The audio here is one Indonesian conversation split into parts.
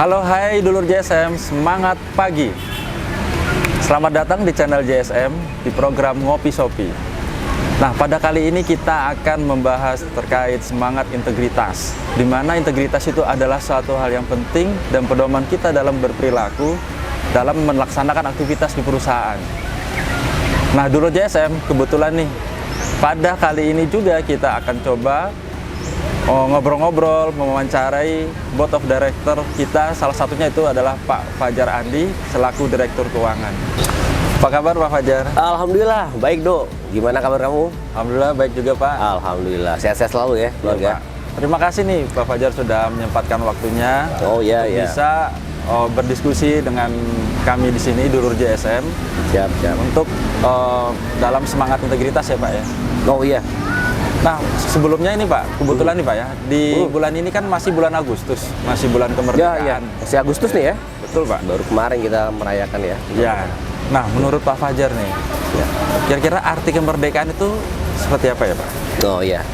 Halo, hai dulur JSM, semangat pagi. Selamat datang di channel JSM di program Ngopi Sopi. Nah, pada kali ini kita akan membahas terkait semangat integritas, di mana integritas itu adalah suatu hal yang penting dan pedoman kita dalam berperilaku, dalam melaksanakan aktivitas di perusahaan. Nah, dulur JSM, kebetulan nih, pada kali ini juga kita akan coba ngobrol-ngobrol, mewawancarai board of director kita, salah satunya itu adalah Pak Fajar Andi selaku Direktur Keuangan. Apa kabar Pak Fajar? Alhamdulillah, baik Dok. Gimana kabar kamu? Alhamdulillah baik juga Pak. Alhamdulillah, sehat-sehat selalu ya keluarga. Ya, Pak. Terima kasih nih Pak Fajar sudah menyempatkan waktunya Iya. bisa berdiskusi dengan kami di sini Dulur JSM. Siap. Untuk dalam semangat integritas ya Pak ya. Oh iya. Nah, sebelumnya ini Pak, kebetulan nih Pak ya, di bulan ini kan masih bulan Agustus, masih bulan kemerdekaan. Ya. Masih Agustus nih ya? Betul Pak. Baru kemarin kita merayakan ya. Ya. Nah, menurut Pak Fajar nih, kira-kira arti kemerdekaan itu seperti apa ya Pak? Oh iya.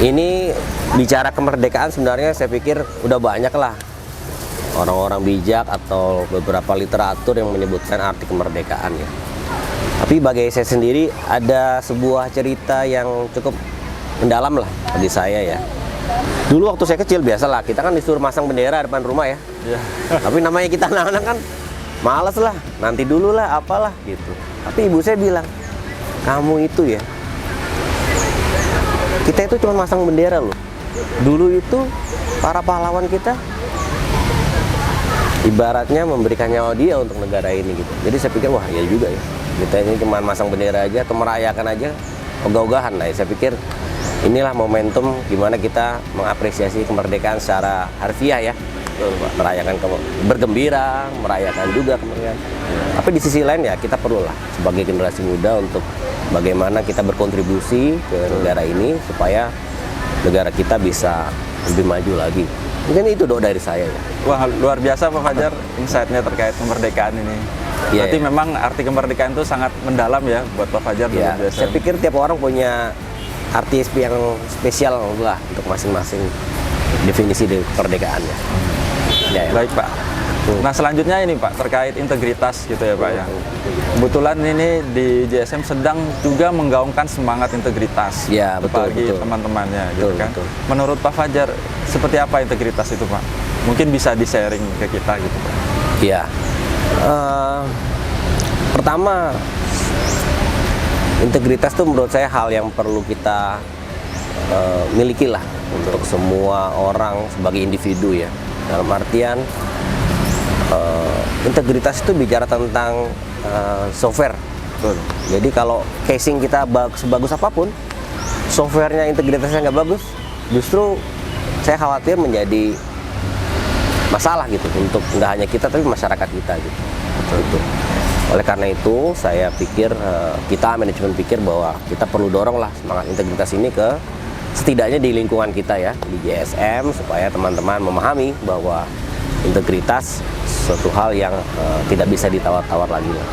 Ini bicara kemerdekaan sebenarnya saya pikir udah banyak lah orang-orang bijak atau beberapa literatur yang menyebutkan arti kemerdekaan ya. Tapi bagi saya sendiri ada sebuah cerita yang cukup mendalam lah bagi saya ya. Dulu waktu saya kecil biasalah kita kan disuruh masang bendera depan rumah ya. Ya. Tapi namanya kita anak-anak kan males lah, nanti dulu lah apalah gitu. Tapi ibu saya bilang, kamu itu ya, kita itu cuma masang bendera loh. Dulu itu para pahlawan kita ibaratnya memberikan nyawa dia untuk negara ini gitu. Jadi saya pikir wah ya juga ya. Kita ini cuma masang bendera aja atau merayakan aja ogah-ogahan lah. Saya pikir inilah momentum gimana kita mengapresiasi kemerdekaan secara harfiah ya. Merayakan bergembira, merayakan juga kemerdekaan. Tapi di sisi lain ya kita perlulah sebagai generasi muda untuk bagaimana kita berkontribusi ke negara ini supaya negara kita bisa lebih maju lagi. Mungkin itu Dok dari saya ya. Wah, luar biasa Pak Fajar insight-nya terkait kemerdekaan ini. Iya, Berarti memang arti kemerdekaan itu sangat mendalam ya buat Pak Fajar. Ya, saya pikir tiap orang punya arti yang spesial lah untuk masing-masing definisi dari kemerdekaannya. Ya. Baik Pak. Nah selanjutnya ini Pak terkait integritas gitu ya Pak ya. Kebetulan ini di JSM sedang juga menggaungkan semangat integritas. Ya, betul. Bagi teman-temannya gitu kan. Betul. Menurut Pak Fajar seperti apa integritas itu Pak? Mungkin bisa di-sharing ke kita gitu Pak. Iya. Pertama, integritas itu menurut saya hal yang perlu kita miliki lah untuk semua orang sebagai individu ya. Dalam artian integritas itu bicara tentang software. Betul. Jadi kalau casing kita sebagus apapun, softwarenya integritasnya nggak bagus, justru saya khawatir menjadi masalah gitu untuk nggak hanya kita tapi masyarakat kita gitu. Betul. Oleh karena itu saya pikir kita manajemen pikir bahwa kita perlu dorong lah semangat integritas ini ke setidaknya di lingkungan kita ya di JSM supaya teman-teman memahami bahwa integritas suatu hal yang tidak bisa ditawar-tawar lagi lah.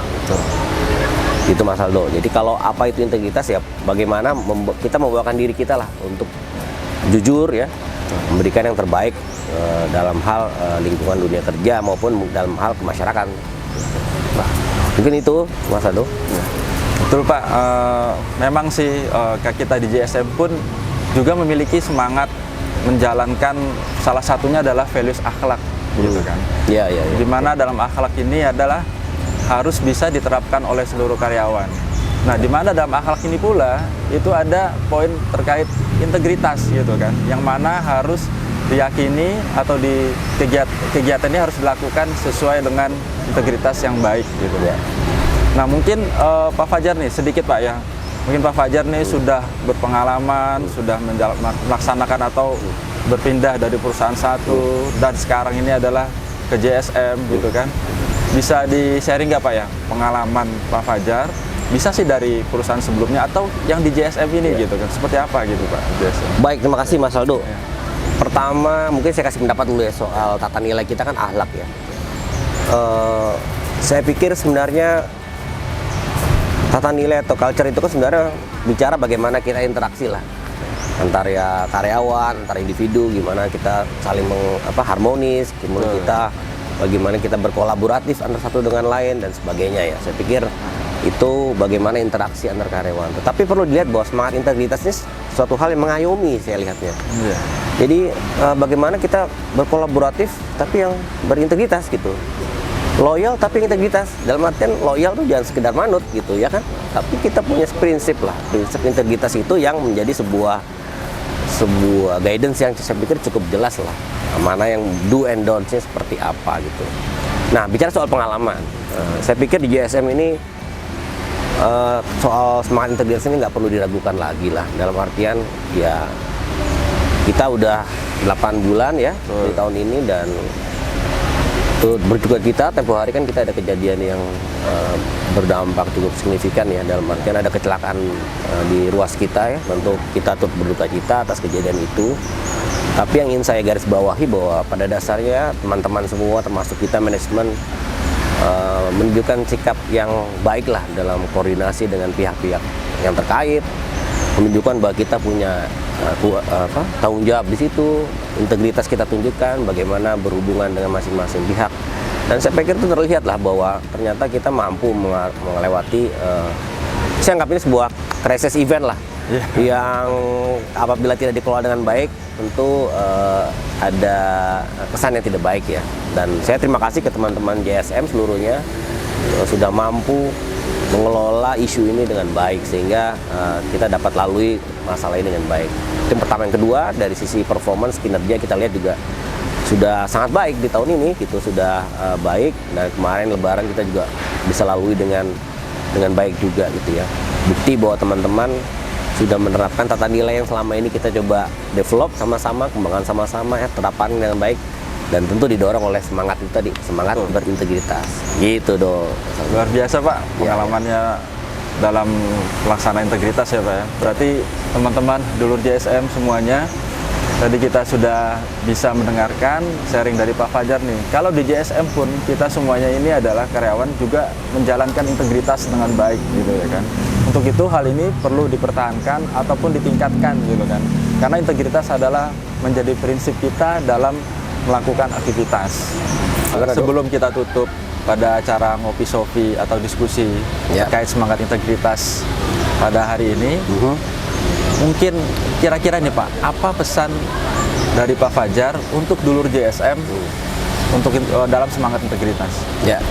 Itu Mas Aldo. Jadi kalau apa itu integritas ya bagaimana kita membawakan diri kita lah untuk jujur ya, memberikan yang terbaik dalam hal lingkungan dunia kerja maupun dalam hal kemasyarakatan. Nah, mungkin itu Mas Aldo. Betul Pak. Memang sih kita di JSM pun juga memiliki semangat menjalankan salah satunya adalah values akhlak gitu kan. Iya. Dimana dalam akhlak ini adalah harus bisa diterapkan oleh seluruh karyawan. Nah, dimana dalam akhlak ini pula itu ada poin terkait integritas gitu kan, yang mana harus diyakini atau di kegiatan ini harus dilakukan sesuai dengan integritas yang baik gitu ya. Nah, mungkin Pak Fajar nih sedikit Pak ya. Mungkin Pak Fajar nih sudah berpengalaman, sudah melaksanakan atau berpindah dari perusahaan satu dan sekarang ini adalah ke JSM gitu kan. Bisa di-sharing nggak Pak ya pengalaman Pak Fajar? Bisa sih dari perusahaan sebelumnya atau yang di JSM ini gitu kan. Seperti apa gitu Pak JSM? Baik, terima kasih Mas Aldo. Pertama, mungkin saya kasih pendapat dulu ya soal tata nilai kita kan akhlak ya. Saya pikir sebenarnya tata nilai atau culture itu kan sebenarnya bicara bagaimana kita interaksi lah antara karyawan, antara individu, gimana kita saling harmonis, bagaimana kita berkolaboratif antara satu dengan lain dan sebagainya ya. Saya pikir itu bagaimana interaksi antar karyawan. Tetapi perlu dilihat bahwa semangat integritas ini suatu hal yang mengayomi, saya lihatnya. Iya. Jadi bagaimana kita berkolaboratif tapi yang berintegritas gitu. Loyal tapi integritas. Dalam artian loyal tuh jangan sekedar manut gitu ya kan. Tapi kita punya prinsip lah. Prinsip integritas itu yang menjadi sebuah guidance yang saya pikir cukup jelas lah. Mana yang do and don't-nya seperti apa gitu. Nah, bicara soal pengalaman. Saya pikir di JSM ini soal semangat integritas ini nggak perlu diragukan lagi lah. Dalam artian ya kita udah 8 bulan ya di tahun ini, dan berduka kita tempo hari kan kita ada kejadian yang berdampak cukup signifikan ya, dalam artian ada kecelakaan di ruas kita ya. Tentu kita turut berduka cita atas kejadian itu. Tapi yang ingin saya garis bawahi bahwa pada dasarnya teman-teman semua termasuk kita manajemen menunjukkan sikap yang baik lah dalam koordinasi dengan pihak-pihak yang terkait, menunjukkan bahwa kita punya tanggung jawab di situ, integritas kita tunjukkan, bagaimana berhubungan dengan masing-masing pihak. Dan saya pikir itu terlihat lah bahwa ternyata kita mampu melewati, saya anggap ini sebuah crisis event lah, yang apabila tidak dikelola dengan baik tentu ada kesan yang tidak baik ya. Dan saya terima kasih ke teman-teman JSM seluruhnya sudah mampu mengelola isu ini dengan baik sehingga kita dapat lalui masalah ini dengan baik. Itu yang pertama. Yang kedua, dari sisi performance kinerja kita lihat juga sudah sangat baik di tahun ini, gitu sudah baik, dan kemarin Lebaran kita juga bisa lalui dengan baik juga gitu ya. Bukti bahwa teman-teman sudah menerapkan tata nilai yang selama ini kita coba develop sama-sama, kembangkan sama-sama ya, terapkan dengan baik, dan tentu didorong oleh semangat itu tadi, semangat berintegritas gitu dong. Luar biasa Pak pengalamannya dalam pelaksanaan integritas ya Pak ya. Berarti teman-teman dulur JSM semuanya, tadi kita sudah bisa mendengarkan sharing dari Pak Fajar nih. Kalau di JSM pun kita semuanya ini adalah karyawan juga menjalankan integritas dengan baik gitu ya kan. Untuk itu hal ini perlu dipertahankan ataupun ditingkatkan gitu kan. Karena integritas adalah menjadi prinsip kita dalam melakukan aktivitas. Sebelum kita tutup pada acara ngopi sofi atau diskusi terkait semangat integritas pada hari ini, mungkin kira-kira nih Pak, apa pesan dari Pak Fajar untuk dulur JSM untuk dalam semangat integritas? Ya,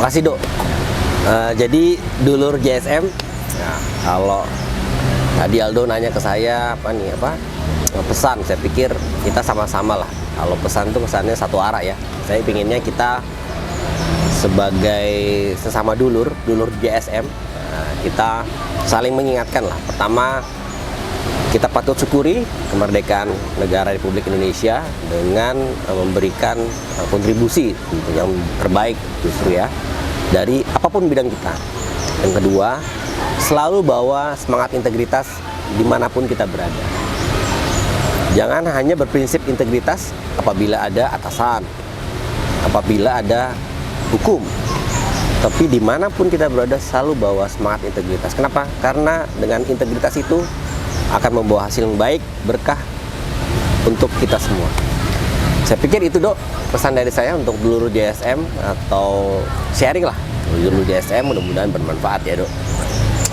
makasih Dok. Jadi dulur JSM, nah, kalau tadi Aldo nanya ke saya pesan, saya pikir kita sama-sama lah. Kalau pesan tuh kesannya satu arah ya. Saya pinginnya kita sebagai sesama dulur JSM, kita saling mengingatkan lah. Pertama, kita patut syukuri kemerdekaan negara Republik Indonesia dengan memberikan kontribusi yang terbaik justru ya dari apapun bidang kita. Yang kedua, selalu bawa semangat integritas dimanapun kita berada. Jangan hanya berprinsip integritas apabila ada atasan, apabila ada hukum, tapi dimanapun kita berada selalu bawa semangat integritas. Kenapa? Karena dengan integritas itu akan membawa hasil yang baik, berkah untuk kita semua. Saya pikir itu Dok pesan dari saya untuk dulur JSM, atau sharing lah dulur JSM, mudah-mudahan bermanfaat ya Dok.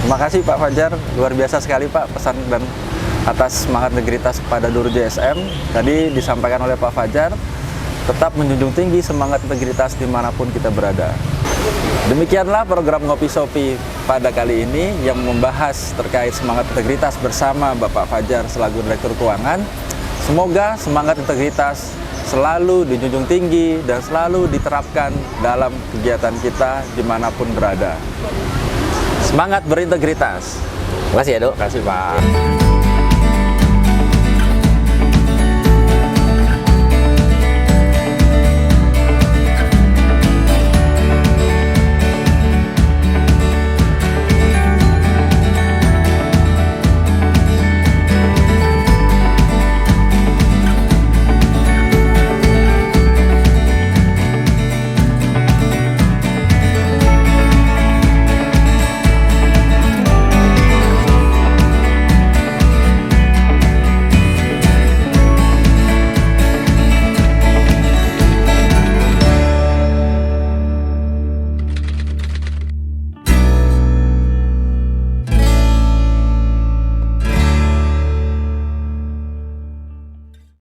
Terima kasih Pak Fajar, luar biasa sekali Pak pesan dan atas semangat integritas kepada dulur JSM. Tadi disampaikan oleh Pak Fajar, tetap menjunjung tinggi semangat integritas dimanapun kita berada. Demikianlah program Ngopi Sopi pada kali ini yang membahas terkait semangat integritas bersama Bapak Fajar selaku Direktur Keuangan. Semoga semangat integritas selalu dijunjung tinggi dan selalu diterapkan dalam kegiatan kita dimanapun berada. Semangat berintegritas. Terima kasih ya Dok. Terima kasih Pak.